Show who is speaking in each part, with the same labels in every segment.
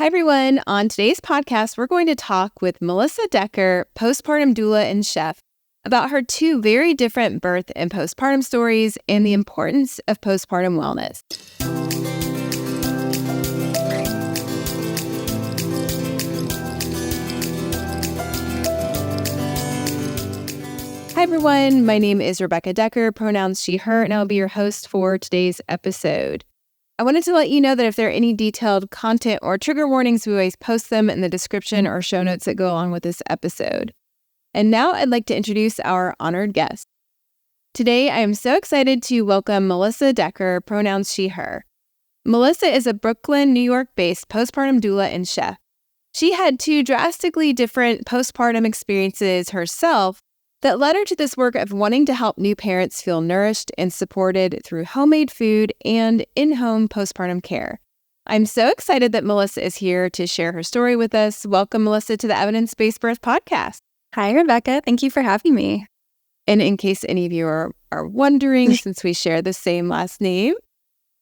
Speaker 1: Hi, everyone. On today's podcast, we're going to talk with Melissa Decker, postpartum doula and chef, about her two very different birth and postpartum stories and the importance of postpartum wellness. Hi, everyone. My name is Rebecca Decker, pronouns she, her, and I'll be your host for today's episode. I wanted to let you know that if there are any detailed content or trigger warnings, we always post them in the description or show notes that go along with this episode. And now I'd like to introduce our honored guest. Today, I am so excited to welcome Melissa Decker, pronouns she, her. Melissa is a Brooklyn, New York-based postpartum doula and chef. She had two drastically different postpartum experiences herself that led her to this work of wanting to help new parents feel nourished and supported through homemade food and in-home postpartum care. I'm so excited that Melissa is here to share her story with us. Welcome, Melissa, to the Evidence-Based Birth Podcast.
Speaker 2: Hi, Rebecca. Thank you for having me.
Speaker 1: And in case any of you are wondering, since we share the same last name,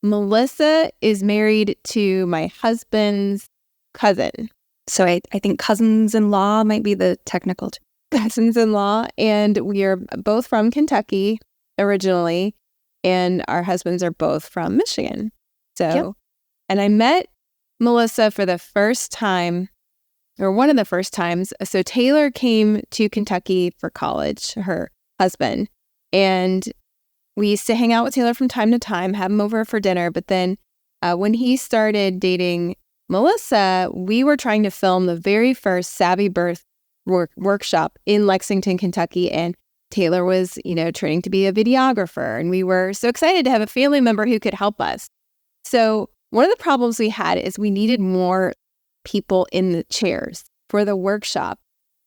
Speaker 1: Melissa is married to my husband's cousin.
Speaker 2: So I think cousins-in-law might be the technical term.
Speaker 1: Cousins-in-law, and we are both from Kentucky originally, and our husbands are both from Michigan. And I met Melissa for the first time, or one of the first times. So Taylor came to Kentucky for college, her husband, and we used to hang out with Taylor from time to time, have him over for dinner. But then when he started dating Melissa, we were trying to film the very first Savvy Birth workshop in Lexington, Kentucky, and Taylor was, training to be a videographer, and we were so excited to have a family member who could help us. So one of the problems we had is we needed more people in the chairs for the workshop.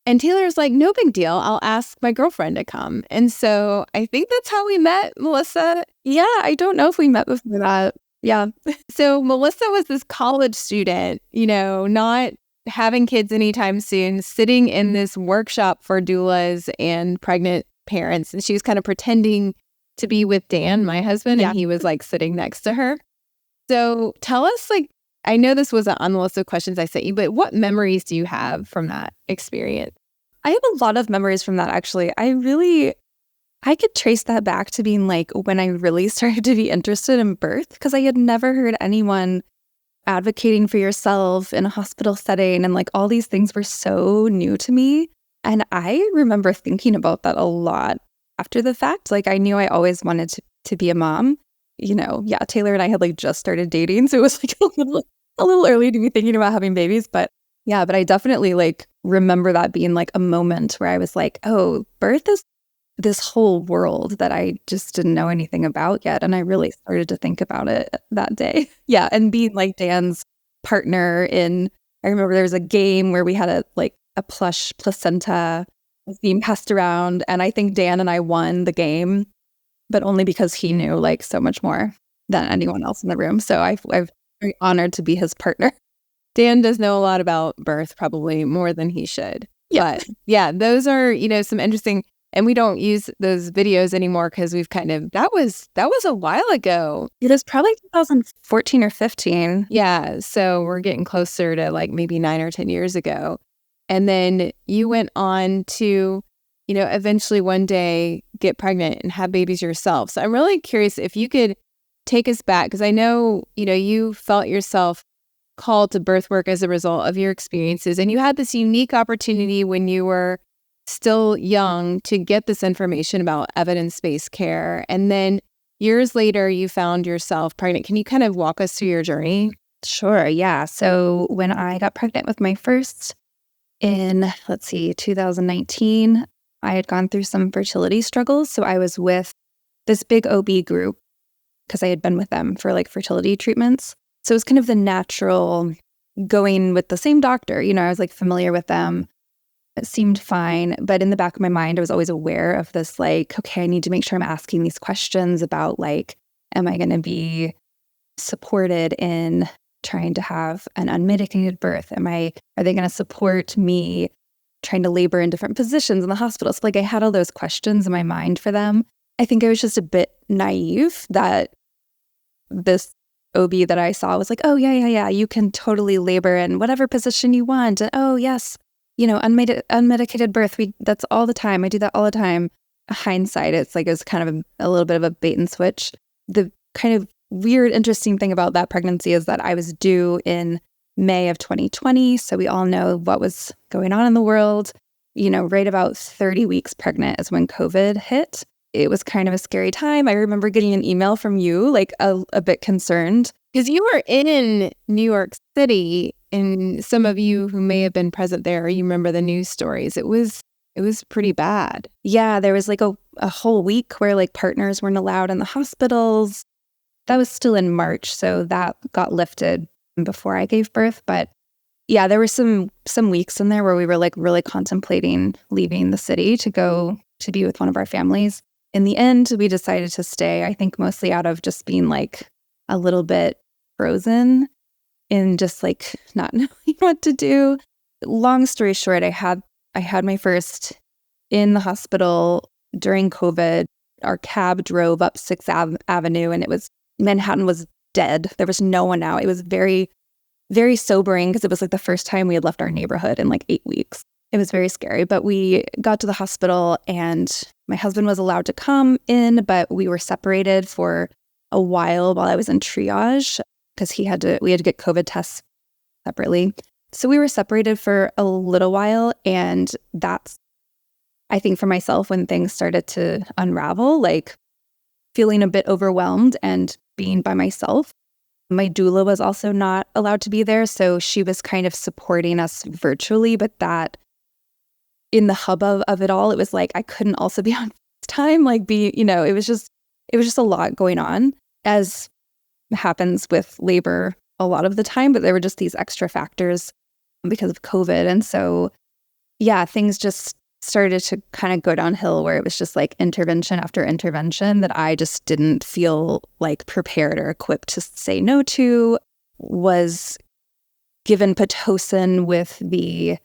Speaker 1: And Taylor's like, no big deal. I'll ask my girlfriend to come. And so I think that's how we met, Melissa.
Speaker 2: Yeah, I don't know if we met before that. Yeah.
Speaker 1: So Melissa was this college student, not having kids anytime soon, sitting in this workshop for doulas and pregnant parents. And she was kind of pretending to be with Dan, my husband, and he was sitting next to her. So tell us, I know this wasn't on the list of questions I sent you, but what memories do you have from that experience?
Speaker 2: I have a lot of memories from that, actually. I could trace that back to being when I really started to be interested in birth, because I had never heard anyone advocating for yourself in a hospital setting, and all these things were so new to me. And I remember thinking about that a lot after the fact. I knew I always wanted to be a mom. Taylor and I had just started dating, so it was a little early to be thinking about having babies. But I definitely remember that being a moment where I was oh, birth is this whole world that I just didn't know anything about yet. And I really started to think about it that day. Yeah. And being Dan's partner I remember there was a game where we had a plush placenta being passed around. And I think Dan and I won the game, but only because he knew so much more than anyone else in the room. So I'm very honored to be his partner.
Speaker 1: Dan does know a lot about birth, probably more than he should.
Speaker 2: Yeah.
Speaker 1: But yeah, those are, some interesting. And we don't use those videos anymore because we've that was a while ago.
Speaker 2: It was probably 2014 or 15.
Speaker 1: Yeah. So we're getting closer to maybe 9 or 10 years ago. And then you went on to, eventually one day get pregnant and have babies yourself. So I'm really curious if you could take us back, because I know, you felt yourself called to birth work as a result of your experiences. And you had this unique opportunity when you were still young to get this information about evidence-based care. And then years later, you found yourself pregnant. Can you kind of walk us through your journey?
Speaker 2: Sure. Yeah. So when I got pregnant with my first in, 2019, I had gone through some fertility struggles. So I was with this big OB group because I had been with them for fertility treatments. So it was kind of the natural going with the same doctor. I was familiar with them. It seemed fine. But in the back of my mind, I was always aware of this, okay, I need to make sure I'm asking these questions about am I going to be supported in trying to have an unmitigated birth? Are they going to support me trying to labor in different positions in the hospital? So I had all those questions in my mind for them. I think I was just a bit naive that this OB that I saw was like, oh, yeah, you can totally labor in whatever position you want. And oh, yes, unmedicated birth, that's all the time. I do that all the time. Hindsight, it's like it was kind of a little bit of a bait and switch. The kind of weird, interesting thing about that pregnancy is that I was due in May of 2020. So we all know what was going on in the world. Right about 30 weeks pregnant is when COVID hit. It was kind of a scary time. I remember getting an email from you, like a bit concerned.
Speaker 1: Because you were in New York City, and some of you who may have been present there, you remember the news stories. It was pretty bad.
Speaker 2: Yeah, there was like a whole week where like partners weren't allowed in the hospitals. That was still in March, so that got lifted before I gave birth. But yeah, there were some weeks in there where we were like really contemplating leaving the city to go to be with one of our families. In the end, we decided to stay, I think mostly out of just being like a little bit frozen and just like not knowing what to do. Long story short, I had my first in the hospital during COVID. Our cab drove up 6th Avenue and Manhattan was dead. There was no one out. It was very, very sobering because it was like the first time we had left our neighborhood in like 8 weeks. It was very scary, but we got to the hospital and my husband was allowed to come in, but we were separated for a while I was in triage because we had to get COVID tests separately. So we were separated for a little while, and that's, I think for myself, when things started to unravel, like feeling a bit overwhelmed and being by myself. My doula was also not allowed to be there, so she was kind of supporting us virtually, but that in the hubbub of it all, it was like I couldn't also be on time, it was just a lot going on, as happens with labor a lot of the time, but there were just these extra factors because of COVID. And so, yeah, things just started to kind of go downhill where it was just like intervention after intervention that I just didn't feel like prepared or equipped to say no to. Was given Pitocin with the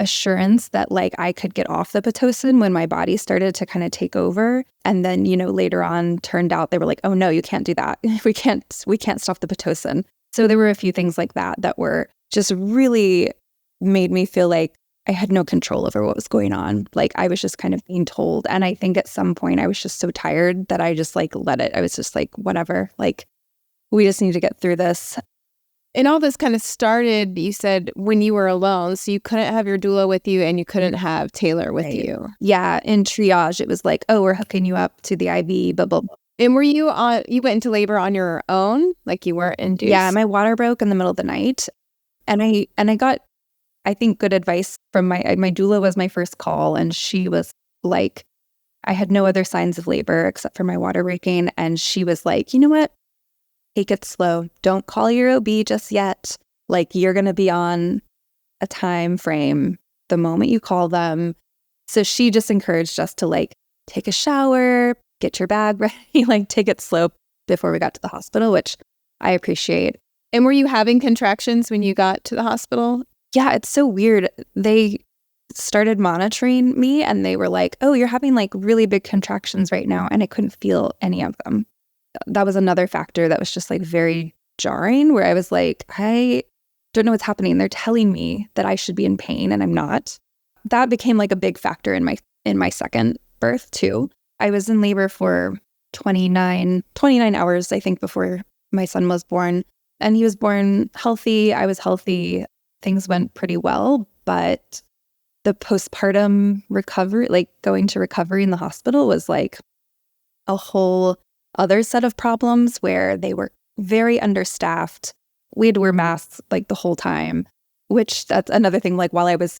Speaker 2: assurance that like I could get off the Pitocin when my body started to kind of take over. And then, later on turned out they were like, oh no, you can't do that. We can't stop the Pitocin. So there were a few things like that were just really made me feel like I had no control over what was going on. Like I was just kind of being told. And I think at some point I was just so tired that I just like let it. I was just like, whatever, like we just need to get through this.
Speaker 1: And all this kind of started, you said, when you were alone. So you couldn't have your doula with you and you couldn't have Taylor with you.
Speaker 2: Yeah. In triage, it was like, oh, we're hooking you up to the IV, blah, blah, blah.
Speaker 1: And were you went into labor on your own? Like you weren't induced?
Speaker 2: Yeah, my water broke in the middle of the night. And I got, I think, good advice from my doula was my first call. And she was like, I had no other signs of labor except for my water breaking. And she was like, you know what? Take it slow. Don't call your OB just yet. Like you're going to be on a time frame the moment you call them. So she just encouraged us to like take a shower, get your bag ready, like take it slow before we got to the hospital, which I appreciate.
Speaker 1: And were you having contractions when you got to the hospital?
Speaker 2: Yeah, it's so weird. They started monitoring me and they were like, oh, you're having like really big contractions right now. And I couldn't feel any of them. That was another factor that was just like very jarring, where I was like, I don't know what's happening. They're telling me that I should be in pain and I'm not. That became like a big factor in my second birth too. I was in labor for 29 hours, I think, before my son was born. And he was born healthy. I was healthy. Things went pretty well. But the postpartum recovery, like going to recovery in the hospital, was like a whole other set of problems where they were very understaffed. We had to wear masks like the whole time, which that's another thing. Like while I was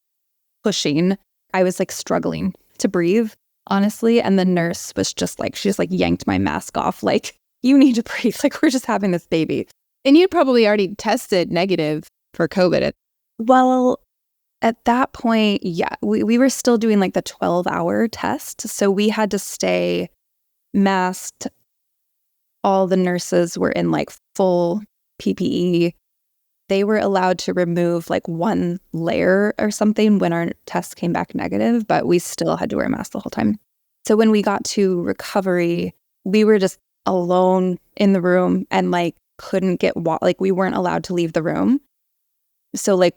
Speaker 2: pushing, I was like struggling to breathe, honestly. And the nurse was just like, she just like yanked my mask off. Like, you need to breathe. Like, we're just having this baby.
Speaker 1: And you'd probably already tested negative for COVID.
Speaker 2: Well, at that point, yeah, we were still doing like the 12-hour test. So we had to stay masked. All the nurses were in like full PPE. They were allowed to remove like one layer or something when our test came back negative, but we still had to wear a mask the whole time. So when we got to recovery, we were just alone in the room, and like couldn't get like we weren't allowed to leave the room. So like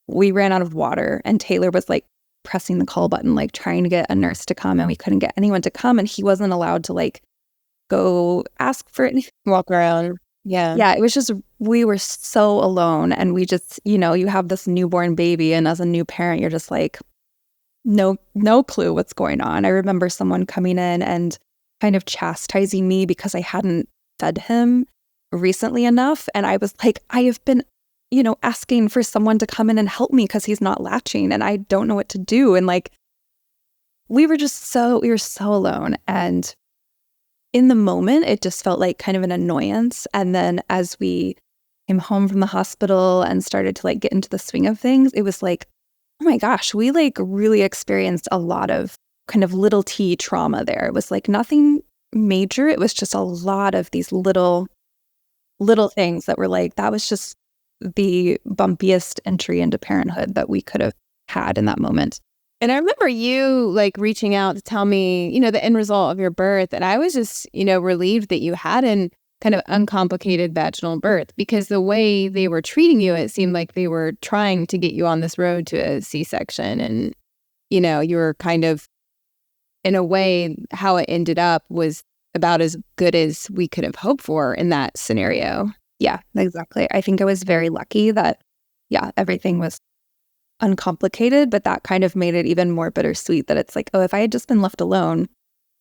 Speaker 2: we ran out of water and Taylor was like pressing the call button, like trying to get a nurse to come, and we couldn't get anyone to come, and he wasn't allowed to like go ask for it.
Speaker 1: Walk around. Yeah.
Speaker 2: Yeah, it was just, we were so alone, and we just, you know, you have this newborn baby, and as a new parent, you're just like, no clue what's going on. I remember someone coming in and kind of chastising me because I hadn't fed him recently enough. And I was like, I have been, you know, asking for someone to come in and help me because he's not latching and I don't know what to do. And like, we were so alone. And in the moment, it just felt like kind of an annoyance. And then as we came home from the hospital and started to like get into the swing of things, it was like, oh my gosh, we like really experienced a lot of kind of little T trauma there. It was like nothing major. It was just a lot of these little things that were like, that was just the bumpiest entry into parenthood that we could have had in that moment.
Speaker 1: And I remember you like reaching out to tell me, you know, the end result of your birth. And I was just, you know, relieved that you had an kind of uncomplicated vaginal birth, because the way they were treating you, it seemed like they were trying to get you on this road to a C-section. And, you know, you were kind of, in a way, how it ended up was about as good as we could have hoped for in that scenario.
Speaker 2: Yeah, exactly. I think I was very lucky that, yeah, everything was uncomplicated, but that kind of made it even more bittersweet that it's like, oh, if I had just been left alone,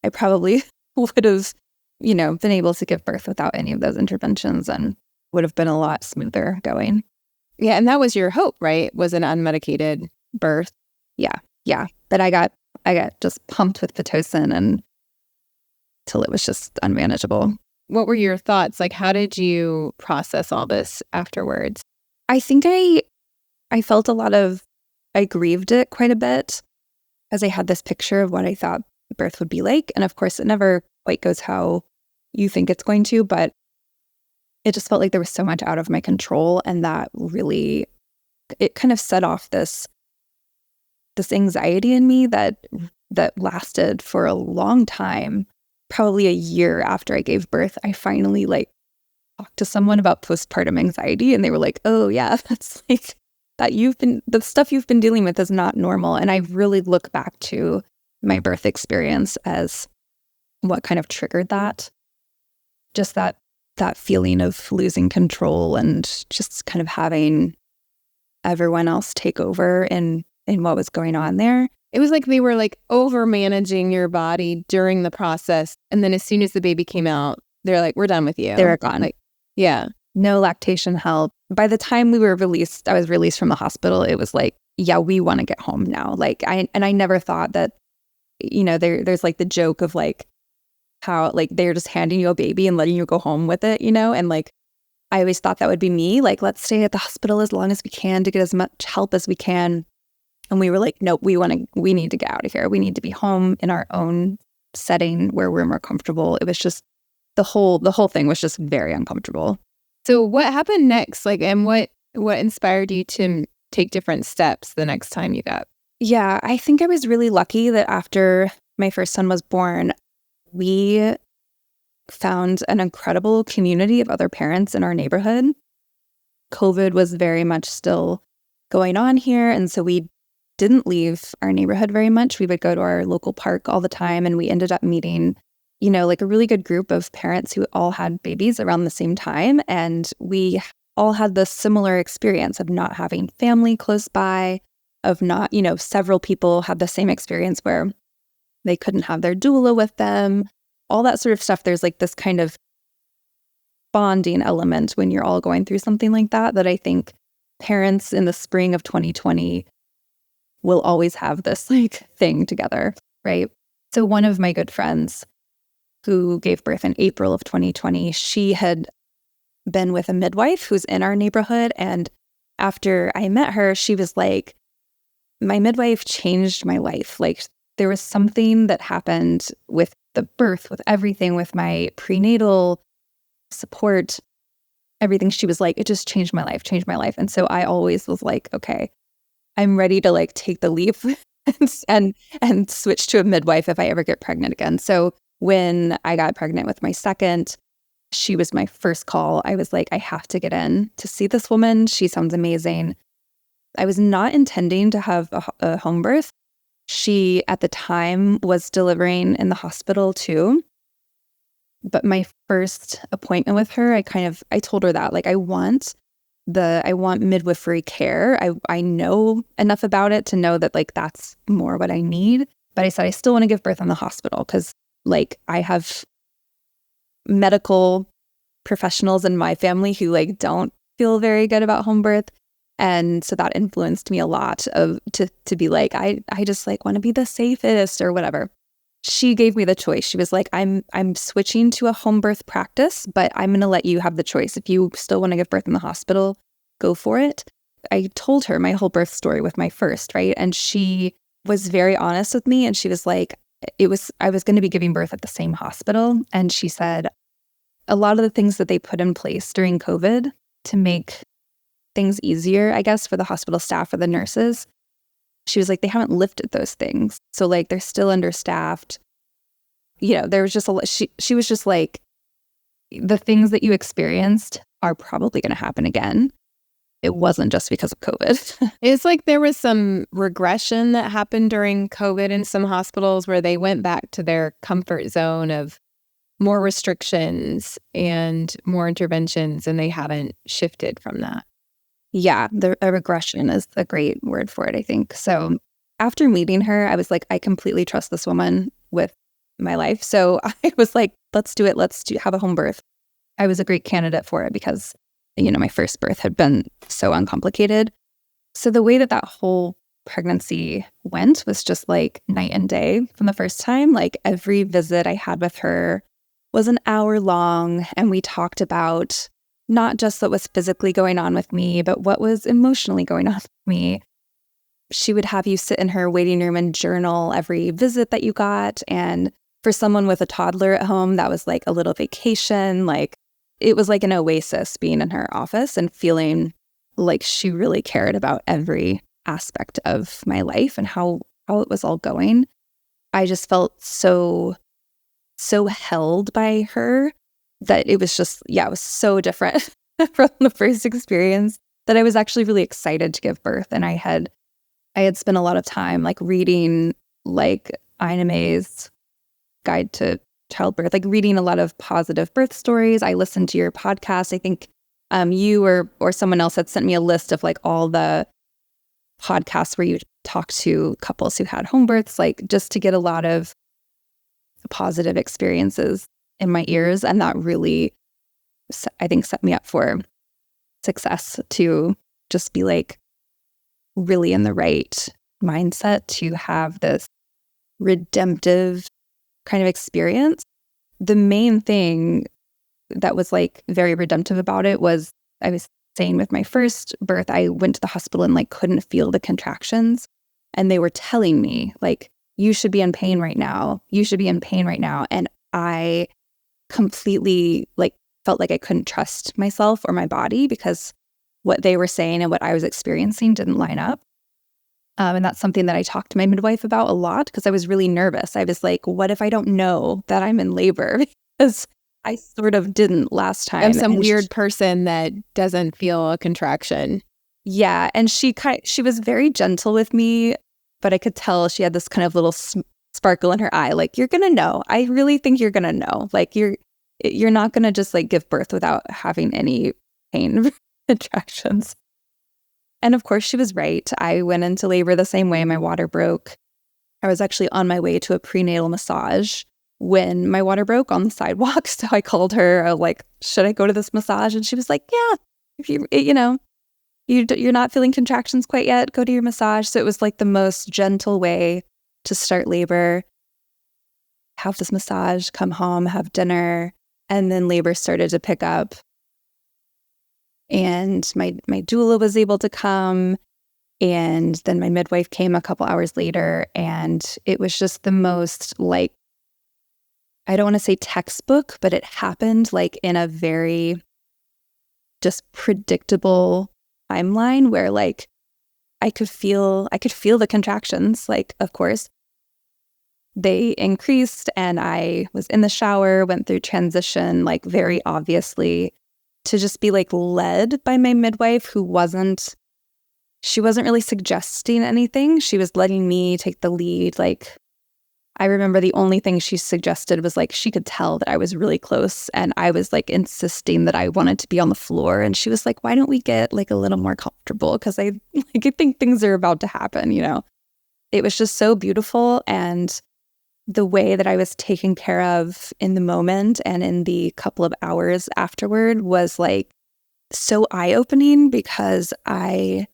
Speaker 2: I probably would have, you know, been able to give birth without any of those interventions and would have been a lot smoother going.
Speaker 1: Yeah, and that was your hope, right? Was an unmedicated birth.
Speaker 2: Yeah. But I got just pumped with Pitocin and till it was just unmanageable.
Speaker 1: What were your thoughts? Like, how did you process all this afterwards?
Speaker 2: I think I felt I grieved it quite a bit as I had this picture of what I thought the birth would be like. And of course, it never quite goes how you think it's going to, but it just felt like there was so much out of my control. And that really, it kind of set off this anxiety in me that lasted for a long time. Probably a year after I gave birth, I finally like talked to someone about postpartum anxiety, and they were like, oh yeah, that's like the stuff you've been dealing with is not normal. And I really look back to my birth experience as what kind of triggered that. Just that feeling of losing control and just kind of having everyone else take over in what was going on there.
Speaker 1: It was like they were like over managing your body during the process. And then as soon as the baby came out, they're like, we're done with you.
Speaker 2: They were gone.
Speaker 1: Like, yeah.
Speaker 2: No lactation help. By the time I was released from the hospital, it was like, yeah, we want to get home now. Like I never thought that, you know, there's like the joke of like how like they're just handing you a baby and letting you go home with it, you know? And like I always thought that would be me. Like, let's stay at the hospital as long as we can to get as much help as we can. And we were like, nope, we need to get out of here. We need to be home in our own setting where we're more comfortable. It was just the whole thing was just very uncomfortable.
Speaker 1: So what happened next? Like, and what inspired you to take different steps the next time you got?
Speaker 2: Yeah, I think I was really lucky that after my first son was born, we found an incredible community of other parents in our neighborhood. COVID was very much still going on here, and so we didn't leave our neighborhood very much. We would go to our local park all the time, and we ended up meeting, you know, like a really good group of parents who all had babies around the same time. And we all had this similar experience of not having family close by, of not, you know, several people had the same experience where they couldn't have their doula with them, all that sort of stuff. There's like this kind of bonding element when you're all going through something like that I think parents in the spring of 2020 will always have this like thing together, right? So one of my good friends who gave birth in April of 2020, she had been with a midwife who's in our neighborhood. And after I met her, she was like, my midwife changed my life. Like there was something that happened with the birth, with everything, with my prenatal support, everything. She was like, it just changed my life. And so I always was like, okay, I'm ready to like take the leap and switch to a midwife if I ever get pregnant again. So when I got pregnant with my second, she was my first call. I was like, I have to get in to see this woman. She sounds amazing. I was not intending to have a home birth. She, at the time, was delivering in the hospital too. But my first appointment with her, I told her that, like, I want midwifery care. I know enough about it to know that, like, that's more what I need. But I said, I still want to give birth in the hospital because, like, I have medical professionals in my family who, like, don't feel very good about home birth. And so that influenced me a lot to be like, I just, like, want to be the safest or whatever. She gave me the choice. She was like, I'm switching to a home birth practice, but I'm going to let you have the choice. If you still want to give birth in the hospital, go for it. I told her my whole birth story with my first, right? And she was very honest with me. And she was like, I was going to be giving birth at the same hospital. And she said, a lot of the things that they put in place during COVID to make things easier, I guess, for the hospital staff or the nurses, she was like, they haven't lifted those things. So, like, they're still understaffed. You know, there was just she was just like, the things that you experienced are probably going to happen again. It wasn't just because of COVID.
Speaker 1: It's like there was some regression that happened during COVID in some hospitals where they went back to their comfort zone of more restrictions and more interventions, and they haven't shifted from that.
Speaker 2: Yeah, a regression is a great word for it, I think. So after meeting her, I was like, I completely trust this woman with my life. So I was like, let's do it. Have a home birth. I was a great candidate for it because, you know, my first birth had been so uncomplicated. So the way that whole pregnancy went was just like night and day from the first time. Like, every visit I had with her was an hour long, and we talked about not just what was physically going on with me, but what was emotionally going on with me. She would have you sit in her waiting room and journal every visit that you got. And for someone with a toddler at home, that was like a little vacation. Like, it was like an oasis being in her office and feeling like she really cared about every aspect of my life and how it was all going. I just felt so held by her that it was just, it was so different from the first experience that I was actually really excited to give birth. And I had spent a lot of time, like, reading, like, Ina May's Guide to Childbirth, like, reading a lot of positive birth stories. I listened to your podcast. I think you or someone else had sent me a list of, like, all the podcasts where you talk to couples who had home births, like, just to get a lot of positive experiences in my ears. And that really, I think, set me up for success to just be, like, really in the right mindset to have this redemptive kind of experience. The main thing that was, like, very redemptive about it was, I was saying, with my first birth, I went to the hospital and, like, couldn't feel the contractions. And they were telling me, like, you should be in pain right now. You should be in pain right now. And I completely, like, felt like I couldn't trust myself or my body because what they were saying and what I was experiencing didn't line up. And that's something that I talked to my midwife about a lot because I was really nervous. I was like, what if I don't know that I'm in labor? Because I sort of didn't last time.
Speaker 1: I'm some weird person that doesn't feel a contraction.
Speaker 2: Yeah. And she was very gentle with me, but I could tell she had this kind of little sparkle in her eye. Like, you're going to know. I really think you're going to know. Like, you're not going to just, like, give birth without having any pain contractions. And of course, she was right. I went into labor the same way. My water broke. I was actually on my way to a prenatal massage when my water broke on the sidewalk. So I called her. I was like, should I go to this massage? And she was like, yeah, if you're not feeling contractions quite yet, go to your massage. So it was, like, the most gentle way to start labor. Have this massage, come home, have dinner. And then labor started to pick up. And my doula was able to come. And then my midwife came a couple hours later. And it was just the most, like, I don't want to say textbook, but it happened, like, in a very just predictable timeline where, like, I could feel the contractions, like, of course. they increased, and I was in the shower, went through transition, like very obviously, to just be like led by my midwife she wasn't really suggesting anything. She was letting me take the lead. Like, I remember the only thing she suggested was like she could tell that I was really close, and I was like insisting that I wanted to be on the floor, and she was like, why don't we get like a little more comfortable, because I think things are about to happen, you know. It was just so beautiful, and the way that I was taken care of in the moment and in the couple of hours afterward was like so eye-opening, because I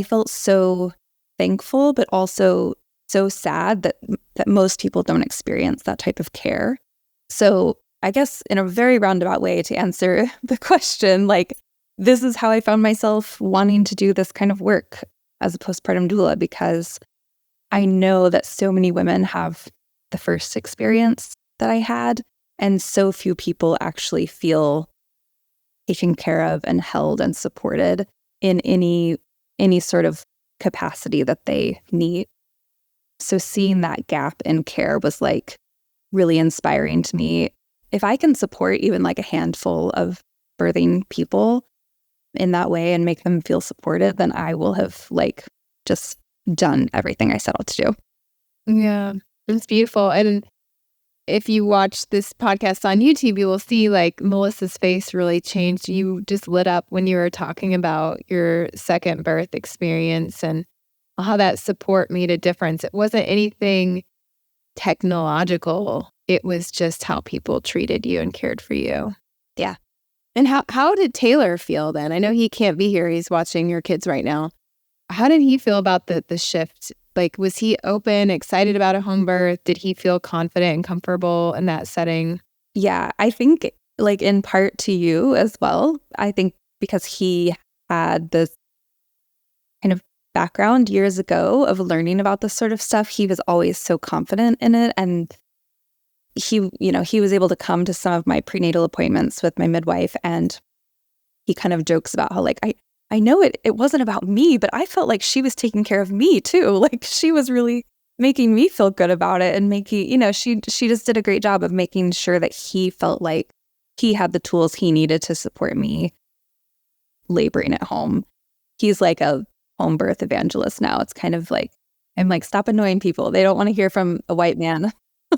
Speaker 2: felt so thankful, but also so sad that most people don't experience that type of care. So I guess in a very roundabout way to answer the question, like, this is how I found myself wanting to do this kind of work as a postpartum doula, because I know that so many women have the first experience that I had, and so few people actually feel taken care of and held and supported in any sort of capacity that they need. So seeing that gap in care was like really inspiring to me. If I can support even like a handful of birthing people in that way and make them feel supported, then I will have like just done everything I set out to do.
Speaker 1: Yeah, it's beautiful. And if you watch this podcast on YouTube, you will see like Melissa's face really changed. You just lit up when you were talking about your second birth experience and how that support made a difference. It wasn't anything technological. It was just how people treated you and cared for you.
Speaker 2: Yeah.
Speaker 1: And how did Taylor feel then? I know he can't be here. He's watching your kids right now. How did he feel about the shift? Like, was he open, excited about a home birth? Did he feel confident and comfortable in that setting?
Speaker 2: Yeah, I think like in part to you as well. I think because he had this kind of background years ago of learning about this sort of stuff, he was always so confident in it. And he was able to come to some of my prenatal appointments with my midwife, and he kind of jokes about how like, I know it wasn't about me, but I felt like she was taking care of me too. Like, she was really making me feel good about it, and making, she just did a great job of making sure that he felt like he had the tools he needed to support me laboring at home. He's like a home birth evangelist now. It's kind of like, I'm like, stop annoying people. They don't want to hear from a white man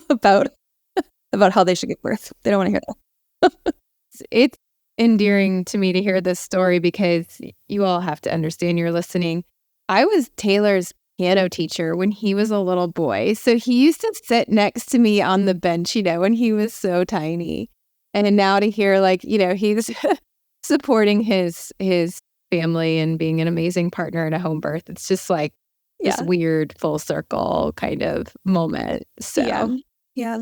Speaker 2: about how they should give birth. They don't want to hear that.
Speaker 1: It's endearing to me to hear this story, because you all have to understand, you're listening. I was Taylor's piano teacher when he was a little boy. So he used to sit next to me on the bench, when he was so tiny. And now to hear like, he's supporting his family and being an amazing partner in a home birth. It's just like this weird full circle kind of moment. So
Speaker 2: yeah.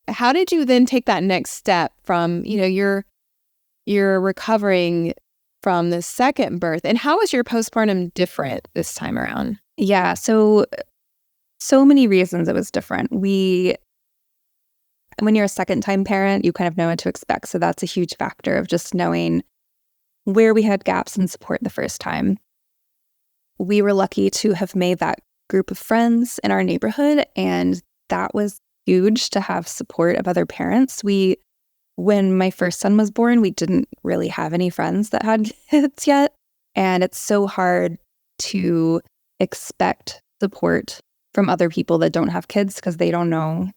Speaker 1: How did you then take that next step from, you're recovering from the second birth, and how was your postpartum different this time around?
Speaker 2: Yeah, so many reasons it was different. When you're a second time parent, you kind of know what to expect. So that's a huge factor of just knowing where we had gaps in support the first time. We were lucky to have made that group of friends in our neighborhood, and that was huge to have support of other parents. When my first son was born, we didn't really have any friends that had kids yet. And it's so hard to expect support from other people that don't have kids, because they don't know,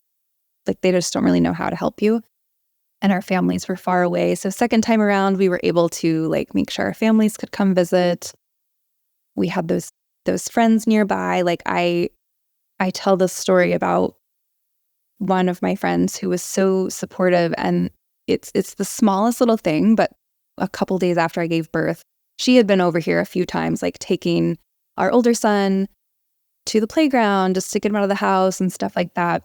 Speaker 2: like, they just don't really know how to help you. And our families were far away. So second time around, we were able to like make sure our families could come visit. We had those friends nearby. Like, I tell this story about one of my friends who was so supportive, and it's the smallest little thing, but a couple days after I gave birth, she had been over here a few times, like taking our older son to the playground just to get him out of the house and stuff like that.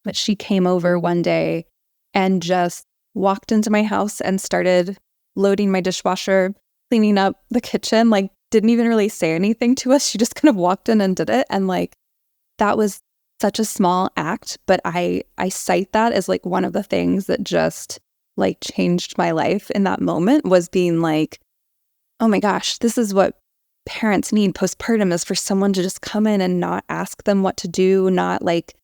Speaker 2: But she came over one day and just walked into my house and started loading my dishwasher, cleaning up the kitchen, like didn't even really say anything to us. She just kind of walked in and did it. And like, that was such a small act, but I cite that as like one of the things that just like changed my life in that moment, was being like, oh my gosh, this is what parents need postpartum, is for someone to just come in and not ask them what to do, not like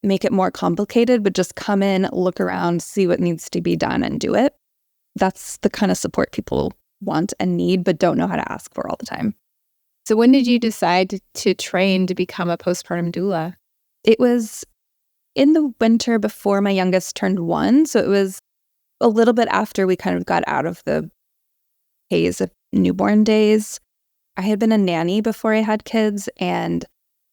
Speaker 2: make it more complicated, but just come in, look around, see what needs to be done and do it. That's the kind of support people want and need, but don't know how to ask for all the time.
Speaker 1: So when did you decide to train to become a postpartum doula?
Speaker 2: It was in the winter before my youngest turned 1. So it was a little bit after we kind of got out of the haze of newborn days. I had been a nanny before I had kids, and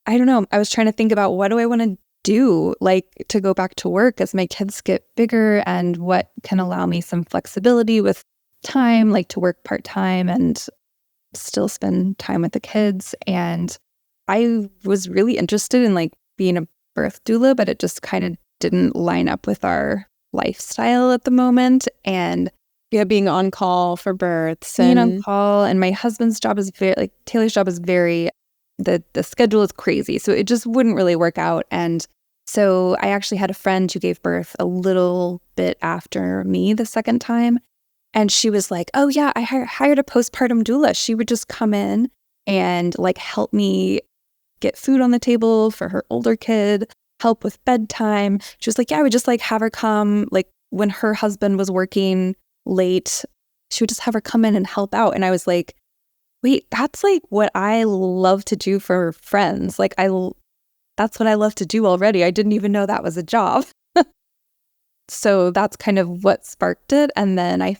Speaker 2: I don't know, I was trying to think about what do I want to do, like to go back to work as my kids get bigger, and what can allow me some flexibility with time, like to work part-time and still spend time with the kids. And I was really interested in like being a birth doula, but it just kind of didn't line up with our lifestyle at the moment. And
Speaker 1: being on call for births.
Speaker 2: Being on call, and my husband's job is very, like Taylor's job is very, the schedule is crazy. So it just wouldn't really work out. And so I actually had a friend who gave birth a little bit after me the second time. And she was like, oh yeah, I hired a postpartum doula. She would just come in and like help me get food on the table for her older kid, help with bedtime. She was like, yeah, I would just like have her come, like when her husband was working late, she would just have her come in and help out. And I was like, wait, that's like what I love to do for friends. Like that's what I love to do already. I didn't even know that was a job. So that's kind of what sparked it. And then I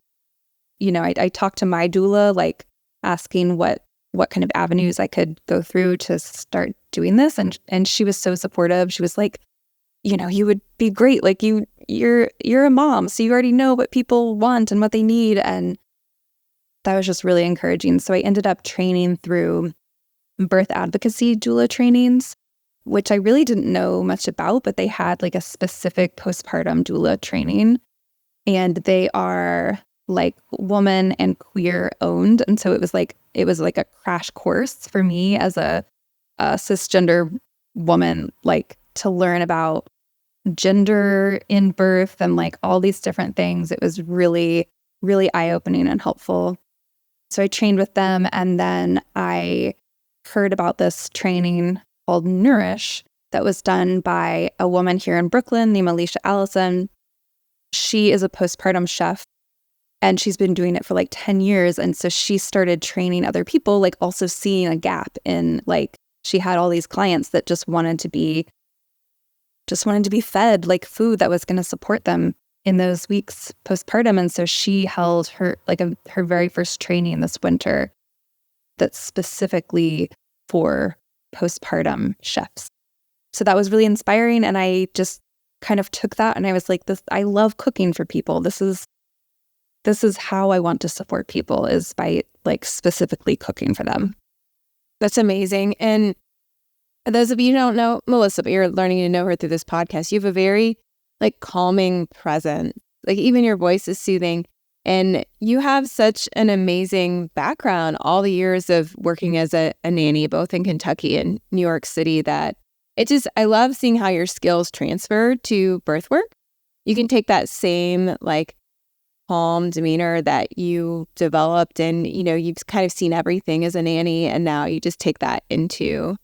Speaker 2: talked to my doula, like asking what kind of avenues I could go through to start doing this. And she was so supportive. She was like, you would be great. Like you're a mom, so you already know what people want and what they need. And that was just really encouraging. So I ended up training through birth advocacy doula trainings, which I really didn't know much about, but they had like a specific postpartum doula training, and they are like woman and queer owned. And so it was like a crash course for me as a cisgender woman, like to learn about gender in birth and like all these different things. It was really, really eye-opening and helpful. So I trained with them, and then I heard about this training called Nourish that was done by a woman here in Brooklyn named Alicia Allison. She is a postpartum chef, and she's been doing it for like 10 years. And so she started training other people, like also seeing a gap in, like, she had all these clients that just wanted to be fed like food that was going to support them in those weeks postpartum. And so she held her very first training this winter that's specifically for postpartum chefs. So that was really inspiring. And I just kind of took that, and I was like, I love cooking for people. This is how I want to support people, is by like specifically cooking for them.
Speaker 1: That's amazing. And those of you who don't know Melissa, but you're learning to know her through this podcast, you have a very like calming presence. Like even your voice is soothing. And you have such an amazing background, all the years of working as a nanny, both in Kentucky and New York City, that I love seeing how your skills transfer to birth work. You can take that same like calm demeanor that you developed, and you've kind of seen everything as a nanny, and now you just take that into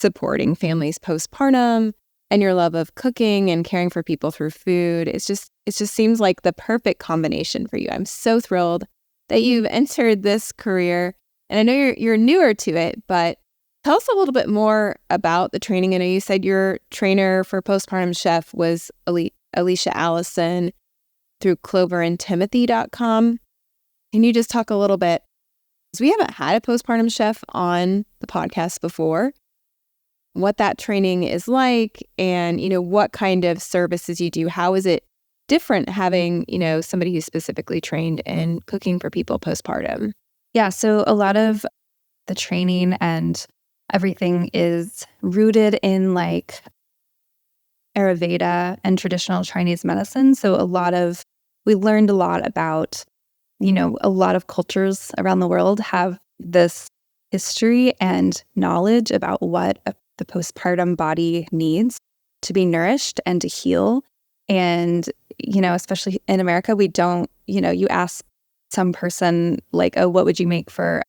Speaker 1: supporting families postpartum, and your love of cooking and caring for people through food. It just seems like the perfect combination for you. I'm so thrilled that you've entered this career, and I know you're newer to it, but tell us a little bit more about the training. I know you said your trainer for postpartum chef was Alicia Allison through cloverandtimothy.com. Can you just talk a little bit, because we haven't had a postpartum chef on the podcast before, what that training is like, and what kind of services you do? How is it different having somebody who's specifically trained in cooking for people postpartum?
Speaker 2: Yeah, so a lot of the training and everything is rooted in like Ayurveda and traditional Chinese medicine. So we learned a lot about, a lot of cultures around the world have this history and knowledge about what the postpartum body needs to be nourished and to heal. And, especially in America, we don't, you ask some person like, oh, what would you make for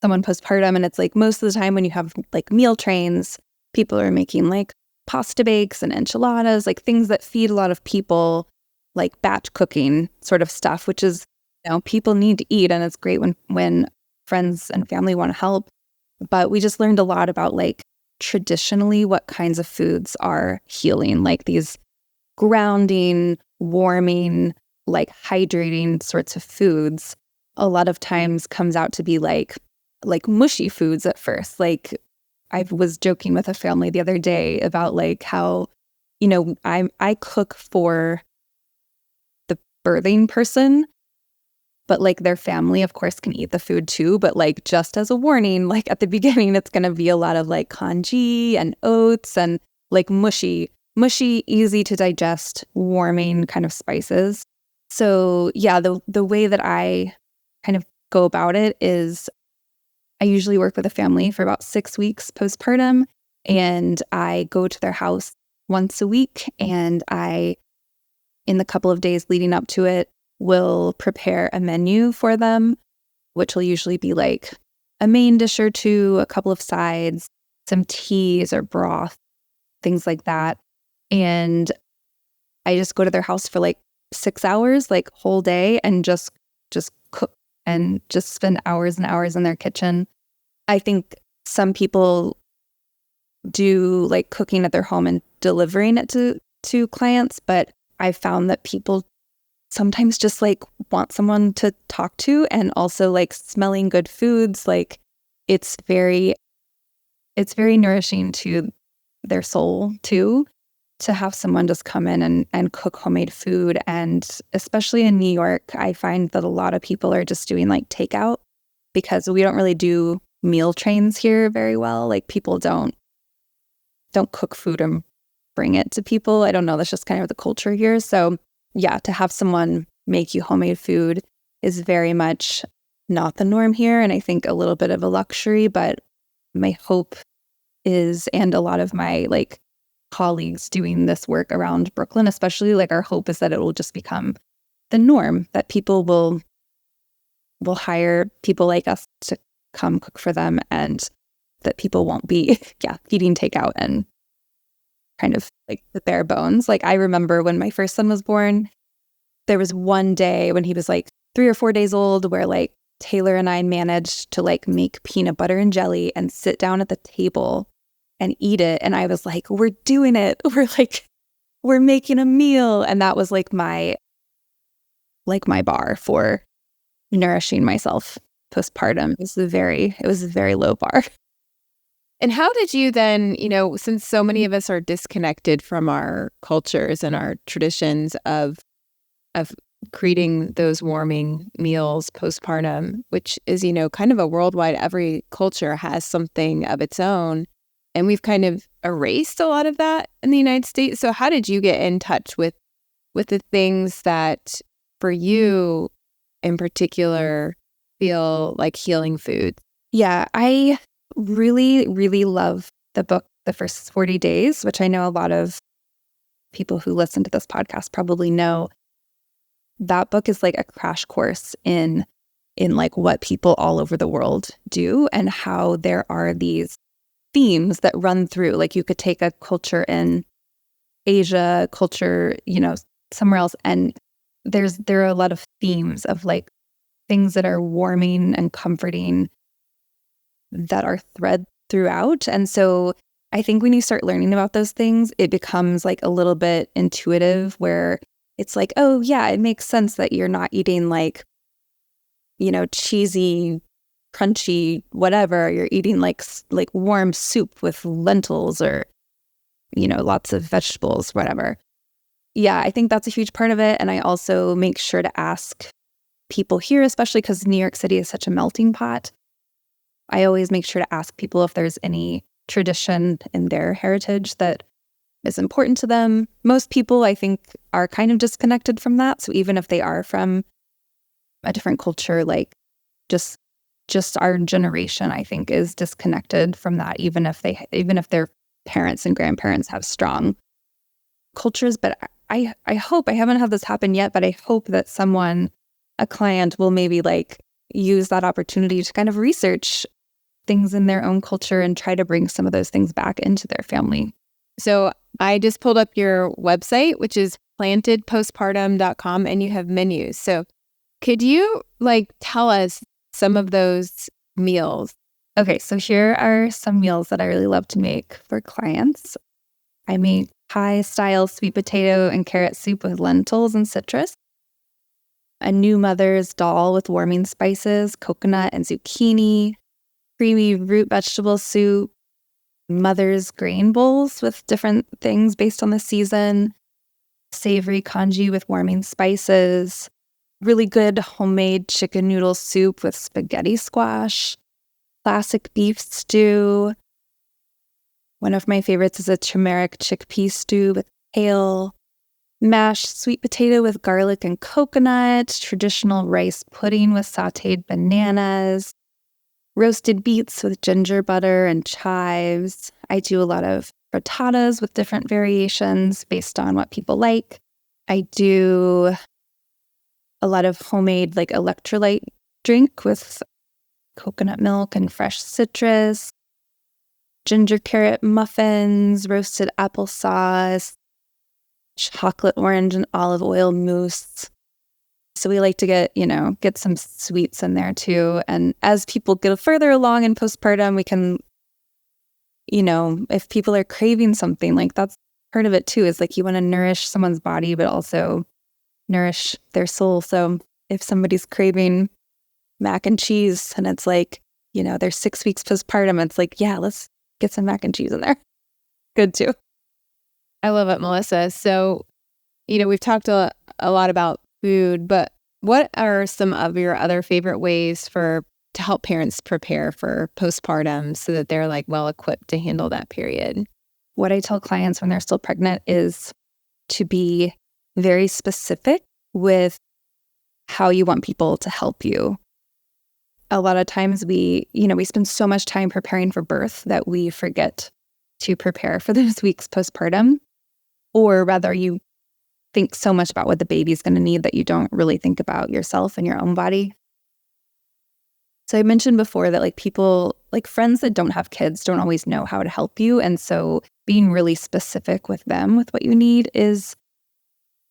Speaker 2: someone postpartum? And it's like most of the time when you have like meal trains, people are making like pasta bakes and enchiladas, like things that feed a lot of people, like batch cooking sort of stuff, which is, people need to eat. And it's great when friends and family want to help. But we just learned a lot about like traditionally what kinds of foods are healing, like these grounding, warming, like hydrating sorts of foods. A lot of times comes out to be like mushy foods at first. Like I was joking with a family the other day about like how, I cook for the birthing person, but like their family, of course, can eat the food too. But like just as a warning, like at the beginning, it's going to be a lot of like congee and oats and like mushy, easy to digest, warming kind of spices. So yeah, the way that I kind of go about it is I usually work with a family for about 6 weeks postpartum, and I go to their house once a week, and in the couple of days leading up to it, will prepare a menu for them, which will usually be like a main dish or two, a couple of sides, some teas or broth, things like that. And I just go to their house for like 6 hours, like whole day, and just cook and just spend hours and hours in their kitchen. I think some people do like cooking at their home and delivering it to clients, but I found that people sometimes just like want someone to talk to, and also like smelling good foods, like it's very nourishing to their soul too, to have someone just come in and cook homemade food. And especially in New York, I find that a lot of people are just doing like takeout because we don't really do meal trains here very well. Like people don't cook food and bring it to people. I don't know. That's just kind of the culture here. So yeah, to have someone make you homemade food is very much not the norm here. And I think a little bit of a luxury, but my hope is, and a lot of my like colleagues doing this work around Brooklyn, especially, like our hope is that it will just become the norm, that people will hire people like us to come cook for them, and that people won't be eating takeout and kind of like the bare bones. Like I remember when my first son was born, there was one day when he was like 3 or 4 days old where like Taylor and I managed to like make peanut butter and jelly and sit down at the table and eat it. And I was like, we're doing it. We're making a meal. And that was like my bar for nourishing myself postpartum. It was a very low bar.
Speaker 1: And how did you then, since so many of us are disconnected from our cultures and our traditions of creating those warming meals postpartum, which is, kind of a worldwide, every culture has something of its own. And we've kind of erased a lot of that in the United States. So how did you get in touch with the things that for you in particular feel like healing foods?
Speaker 2: Yeah, I really, really love the book, The First 40 Days, which I know a lot of people who listen to this podcast probably know. That book is like a crash course in like what people all over the world do, and how there are these themes that run through. Like you could take a culture in Asia, culture, somewhere else, and there are a lot of themes of like things that are warming and comforting that are thread throughout. And so I think when you start learning about those things, it becomes like a little bit intuitive, where it's like, oh yeah, it makes sense that you're not eating like, cheesy, crunchy, whatever. You're eating like warm soup with lentils or, lots of vegetables, whatever. Yeah, I think that's a huge part of it. And I also make sure to ask people here, especially because New York City is such a melting pot. I always make sure to ask people if there's any tradition in their heritage that is important to them. Most people, I think, are kind of disconnected from that. So even if they are from a different culture, like just our generation, I think, is disconnected from that, even if their parents and grandparents have strong cultures. But I hope, I haven't had this happen yet, but I hope that a client will maybe like use that opportunity to kind of research things in their own culture and try to bring some of those things back into their family
Speaker 1: So I just pulled up your website, which is plantedpostpartum.com, and you have menus. So could you tell us some of those meals?
Speaker 2: Okay, so here are some meals that I really love to make for clients. I make pie-style sweet potato and carrot soup with lentils and citrus. A new mother's dal with warming spices, coconut and zucchini. Creamy root vegetable soup. Mother's grain bowls with different things based on the season. Savory congee with warming spices. Really good homemade chicken noodle soup with spaghetti squash. Classic beef stew. One of my favorites is a turmeric chickpea stew with kale. Mashed sweet potato with garlic and coconut. Traditional rice pudding with sautéed bananas. Roasted beets with ginger butter and chives. I do a lot of frittatas with different variations based on what people like. I do a lot of homemade electrolyte drink with coconut milk and fresh citrus. Ginger carrot muffins, roasted applesauce, chocolate orange and olive oil mousse. So we like to get some sweets in there too. And as people get further along in postpartum, we can, if people are craving something, that's part of it too, is you want to nourish someone's body, but also nourish their soul. So if somebody's craving mac and cheese and it's they're 6 weeks postpartum, it's yeah, let's get some mac and cheese in there. Good too.
Speaker 1: I love it, Melissa. So, we've talked a lot about food, but what are some of your other favorite ways to help parents prepare for postpartum so that they're well equipped to handle that period?
Speaker 2: What I tell clients when they're still pregnant is to be very specific with how you want people to help you. A lot of times we spend so much time preparing for birth that we forget to prepare for those weeks postpartum, or rather you think so much about what the baby's going to need that you don't really think about yourself and your own body. So I mentioned before that people, friends that don't have kids don't always know how to help you. And so being really specific with them with what you need is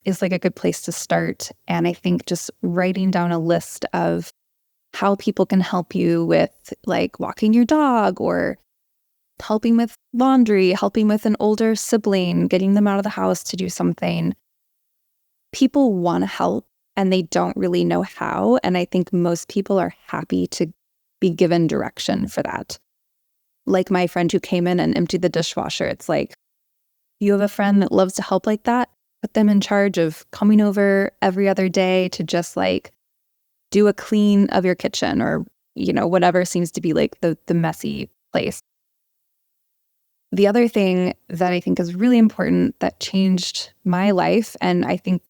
Speaker 2: a good place to start. And I think just writing down a list of how people can help you with walking your dog or helping with laundry, helping with an older sibling, getting them out of the house to do something. People want to help and they don't really know how. And I think most people are happy to be given direction for that. Like my friend who came in and emptied the dishwasher. It's you have a friend that loves to help like that, put them in charge of coming over every other day to just do a clean of your kitchen or, whatever seems to be the messy place. The other thing that I think is really important that changed my life and I think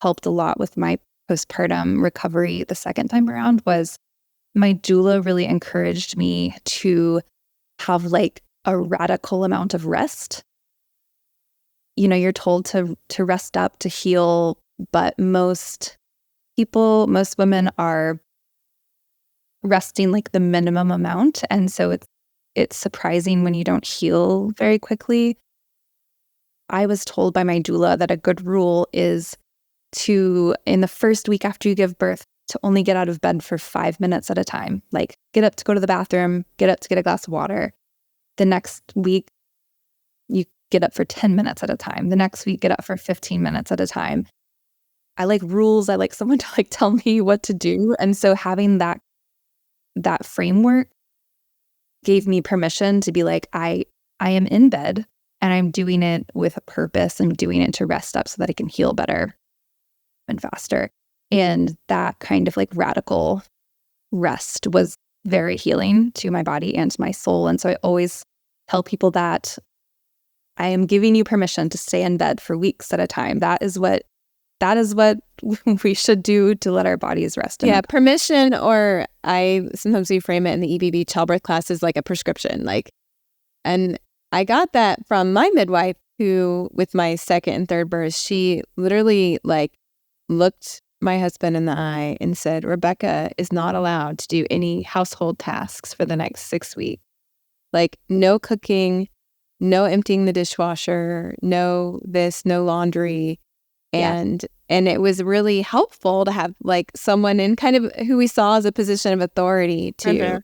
Speaker 2: helped a lot with my postpartum recovery the second time around was my doula really encouraged me to have a radical amount of rest. You're told to rest up, to heal, but most women are resting the minimum amount. And so it's surprising when you don't heal very quickly. I was told by my doula that a good rule is to, in the first week after you give birth, to only get out of bed for 5 minutes at a time. Get up to go to the bathroom, get up to get a glass of water. The next week, you get up for 10 minutes at a time. The next week, get up for 15 minutes at a time. I like rules. I like someone to tell me what to do. And so having that framework gave me permission to be I am in bed and I'm doing it with a purpose. I'm doing it to rest up so that I can heal better and faster. And that kind of radical rest was very healing to my body and to my soul. And so I always tell people that I am giving you permission to stay in bed for weeks at a time. That is what we should do to let our bodies rest.
Speaker 1: Yeah, permission, or I sometimes reframe it in the EBB childbirth class as a prescription. And I got that from my midwife who, with my second and third birth, she literally looked my husband in the eye and said, Rebecca is not allowed to do any household tasks for the next 6 weeks. No cooking, no emptying the dishwasher, no this, no laundry. And it was really helpful to have like someone in kind of who we saw as a position of authority to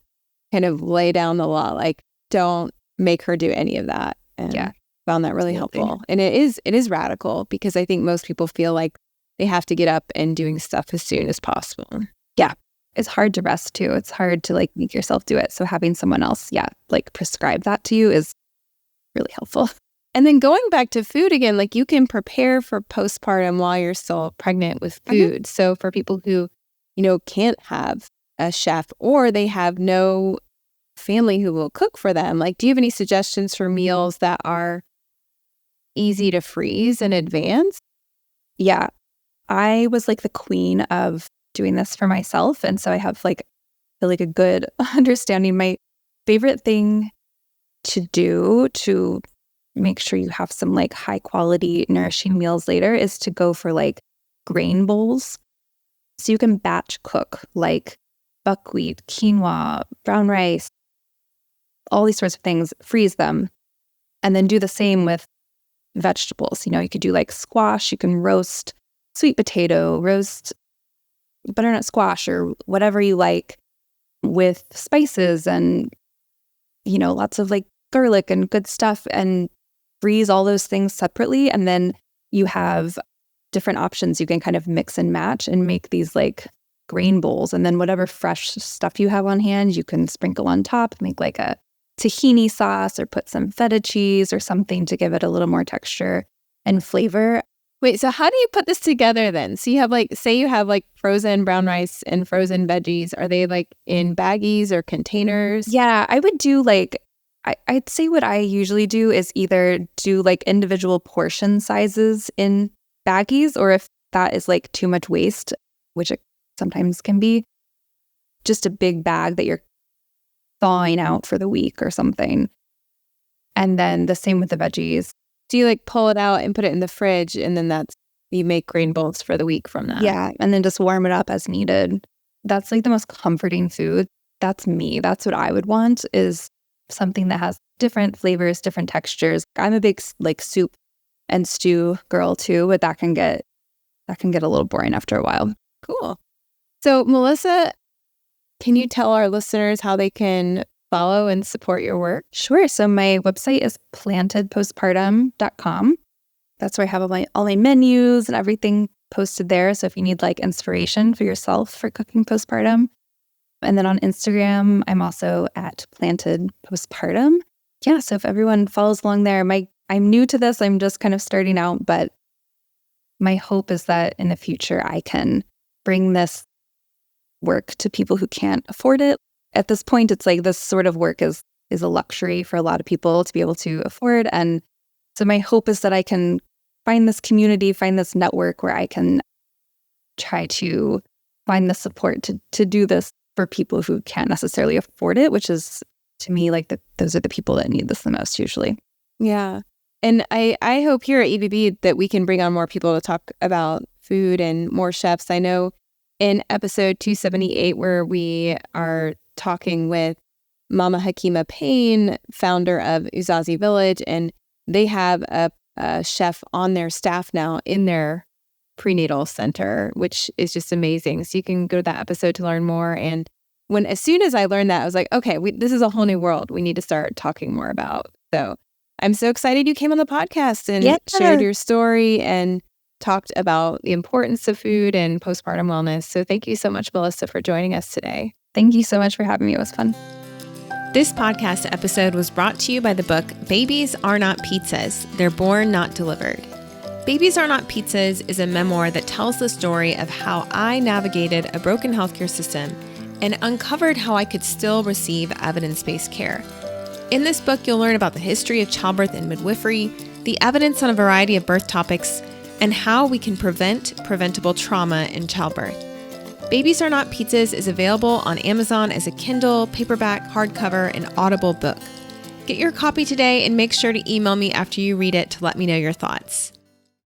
Speaker 1: kind of lay down the law, like don't make her do any of that. And found that really helpful. And it is radical because I think most people feel like they have to get up and doing stuff as soon as possible.
Speaker 2: Yeah. It's hard to rest too. It's hard to like make yourself do it. So having someone else, like prescribe that to you is really helpful.
Speaker 1: And then going back to food again, like you can prepare for postpartum while you're still pregnant with food. So for people who, can't have a chef or they have no family who will cook for them, like do you have any suggestions for meals that are easy to freeze in advance?
Speaker 2: Yeah. I was like the queen of doing this for myself. And so I have like a good understanding. My favorite thing to do to make sure you have some like high quality nourishing meals later is to go for like grain bowls. So you can batch cook like buckwheat, quinoa, brown rice, all these sorts of things, freeze them, and then do the same with vegetables. You could do like squash, you can roast sweet potato, roast butternut squash or whatever you like with spices and, lots of like garlic and good stuff, and freeze all those things separately. And then you have different options you can kind of mix and match and make these like grain bowls. And then whatever fresh stuff you have on hand, you can sprinkle on top, make like a tahini sauce or put some feta cheese or something to give it a little more texture and flavor.
Speaker 1: Wait, so how do you put this together then? So you have like, say you have like frozen brown rice and frozen veggies. Are they like in baggies or containers?
Speaker 2: Yeah, I would do like, I'd say what I usually do is either do like individual portion sizes in baggies, or if that is like too much waste, which it sometimes can be, just a big bag that you're thawing out for the week or something. And then the same with the veggies.
Speaker 1: Do you like pull it out and put it in the fridge, and then you make grain bowls for the week from that?
Speaker 2: Yeah, and then just warm it up as needed. That's like the most comforting food. That's me. That's what I would want, is something that has different flavors, different textures. I'm a big like soup and stew girl too, but that can get a little boring after a while.
Speaker 1: Cool. So Melissa, can you tell our listeners how they can follow and support your work?
Speaker 2: Sure. So my website is plantedpostpartum.com. That's where I have all my menus and everything posted there. So if you need like inspiration for yourself for cooking postpartum. And then on Instagram, I'm also at plantedpostpartum. Yeah. So if everyone follows along there, I'm new to this. I'm just kind of starting out, but my hope is that in the future, I can bring this work to people who can't afford it. At this point, it's like this sort of work is a luxury for a lot of people to be able to afford. And so my hope is that I can find this community, find this network where I can try to find the support to do this for people who can't necessarily afford it, which is, to me, like those are the people that need this the most usually.
Speaker 1: Yeah. And I hope here at EBB that we can bring on more people to talk about food and more chefs. I know in episode 278, where we are talking with Mama Hakima Payne, founder of Uzazi Village, and they have a chef on their staff now in their prenatal center, which is just amazing. So you can go to that episode to learn more. And as soon as I learned that, I was like, okay, this is a whole new world we need to start talking more about. So I'm so excited you came on the podcast and shared your story and talked about the importance of food and postpartum wellness. So thank you so much, Melissa, for joining us today.
Speaker 2: Thank you so much for having me. It was fun.
Speaker 3: This podcast episode was brought to you by the book Babies Are Not Pizzas. They're Born, Not Delivered. Babies Are Not Pizzas is a memoir that tells the story of how I navigated a broken healthcare system and uncovered how I could still receive evidence-based care. In this book, you'll learn about the history of childbirth and midwifery, the evidence on a variety of birth topics, and how we can prevent preventable trauma in childbirth. Babies Are Not Pizzas is available on Amazon as a Kindle, paperback, hardcover, and Audible book. Get your copy today and make sure to email me after you read it to let me know your thoughts.